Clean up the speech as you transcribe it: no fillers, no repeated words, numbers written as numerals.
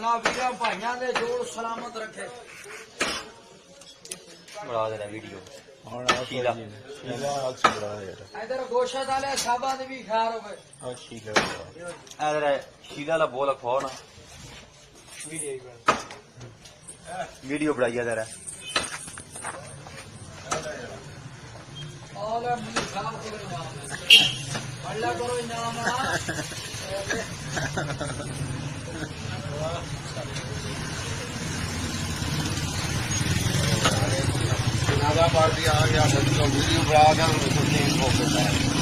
अल्लाह वीरा भाइयों दे जोड़ सलामत रखे। बड़ा देना वीडियो शीला इधर गोशत वाले साहबा दे भी खैर होवे। इधर शीला ला बोल खो ना वीडियो बनाई इधर और मुझे साहब को इनाम है। अल्लाह करो इनाम पार्टी आ गया वीडियो बना कर